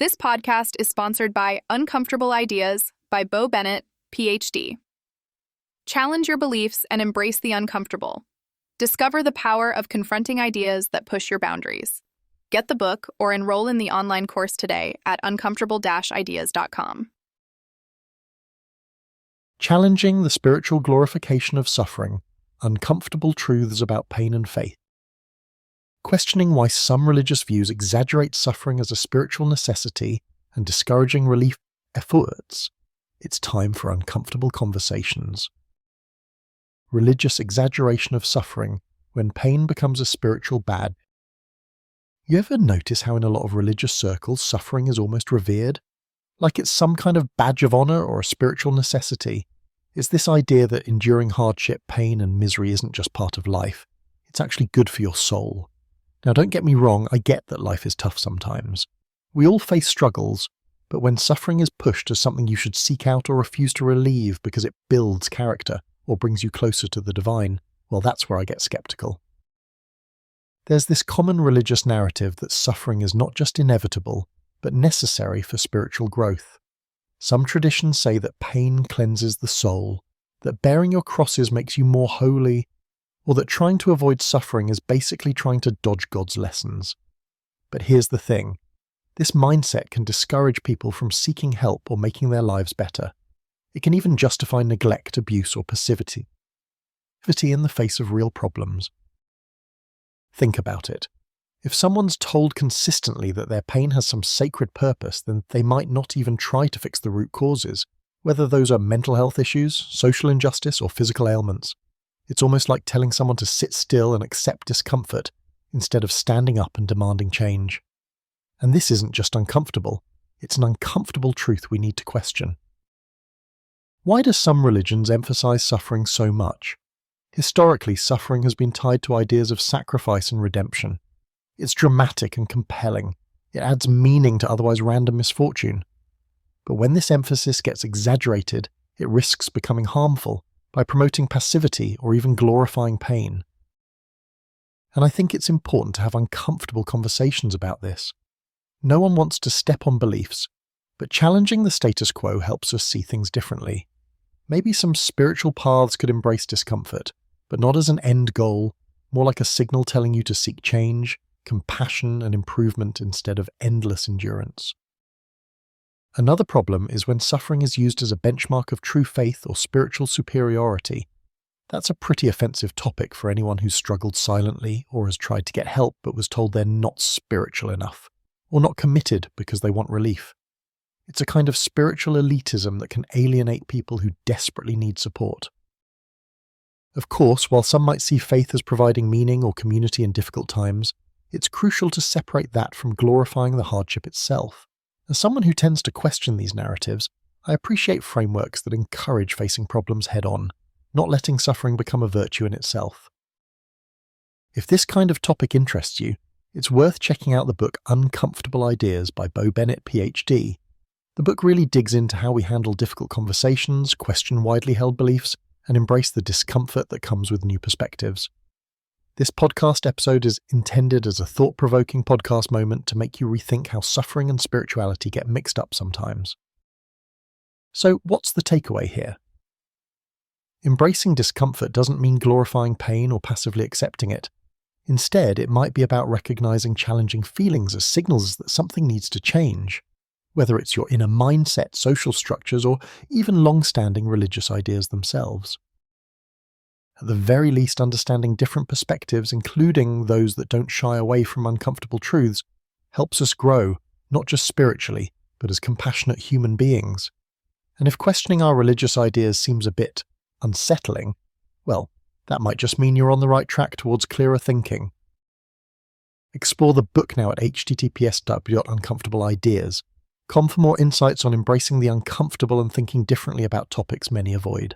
This podcast is sponsored by Uncomfortable Ideas by Bo Bennett, PhD. Challenge your beliefs and embrace the uncomfortable. Discover the power of confronting ideas that push your boundaries. Get the book or enroll in the online course today at uncomfortable-ideas.com. Challenging the spiritual glorification of suffering, uncomfortable truths about pain and faith. Questioning why some religious views exaggerate suffering as a spiritual necessity and discouraging relief efforts, it's time for uncomfortable conversations. Religious exaggeration of suffering when pain becomes a spiritual badge. You ever notice how in a lot of religious circles suffering is almost revered? Like it's some kind of badge of honor or a spiritual necessity. It's this idea that enduring hardship, pain, and misery isn't just part of life. It's actually good for your soul. Now, don't get me wrong, I get that life is tough sometimes. We all face struggles, but when suffering is pushed as something you should seek out or refuse to relieve because it builds character or brings you closer to the divine, well, that's where I get skeptical. There's this common religious narrative that suffering is not just inevitable, but necessary for spiritual growth. Some traditions say that pain cleanses the soul, that bearing your crosses makes you more holy, or that trying to avoid suffering is basically trying to dodge God's lessons. But here's the thing. This mindset can discourage people from seeking help or making their lives better. It can even justify neglect, abuse, or passivity in the face of real problems. Think about it. If someone's told consistently that their pain has some sacred purpose, then they might not even try to fix the root causes, whether those are mental health issues, social injustice, or physical ailments. It's almost like telling someone to sit still and accept discomfort instead of standing up and demanding change. And this isn't just uncomfortable, it's an uncomfortable truth we need to question. Why do some religions emphasize suffering so much? Historically, suffering has been tied to ideas of sacrifice and redemption. It's dramatic and compelling. It adds meaning to otherwise random misfortune. But when this emphasis gets exaggerated, it risks becoming harmful by promoting passivity or even glorifying pain. And I think it's important to have uncomfortable conversations about this. No one wants to step on beliefs, but challenging the status quo helps us see things differently. Maybe some spiritual paths could embrace discomfort, but not as an end goal, more like a signal telling you to seek change, compassion, and improvement instead of endless endurance. Another problem is when suffering is used as a benchmark of true faith or spiritual superiority. That's a pretty offensive topic for anyone who's struggled silently or has tried to get help but was told they're not spiritual enough, or not committed because they want relief. It's a kind of spiritual elitism that can alienate people who desperately need support. Of course, while some might see faith as providing meaning or community in difficult times, it's crucial to separate that from glorifying the hardship itself. As someone who tends to question these narratives, I appreciate frameworks that encourage facing problems head-on, not letting suffering become a virtue in itself. If this kind of topic interests you, it's worth checking out the book Uncomfortable Ideas by Bo Bennett, PhD. The book really digs into how we handle difficult conversations, question widely held beliefs, and embrace the discomfort that comes with new perspectives. This podcast episode is intended as a thought-provoking podcast moment to make you rethink how suffering and spirituality get mixed up sometimes. So, what's the takeaway here? Embracing discomfort doesn't mean glorifying pain or passively accepting it. Instead, it might be about recognizing challenging feelings as signals that something needs to change, whether it's your inner mindset, social structures, or even long-standing religious ideas themselves. At the very least, understanding different perspectives, including those that don't shy away from uncomfortable truths, helps us grow, not just spiritually, but as compassionate human beings. And if questioning our religious ideas seems a bit unsettling, well, that might just mean you're on the right track towards clearer thinking. Explore the book now at https://uncomfortableideas.com for more insights on embracing the uncomfortable and thinking differently about topics many avoid.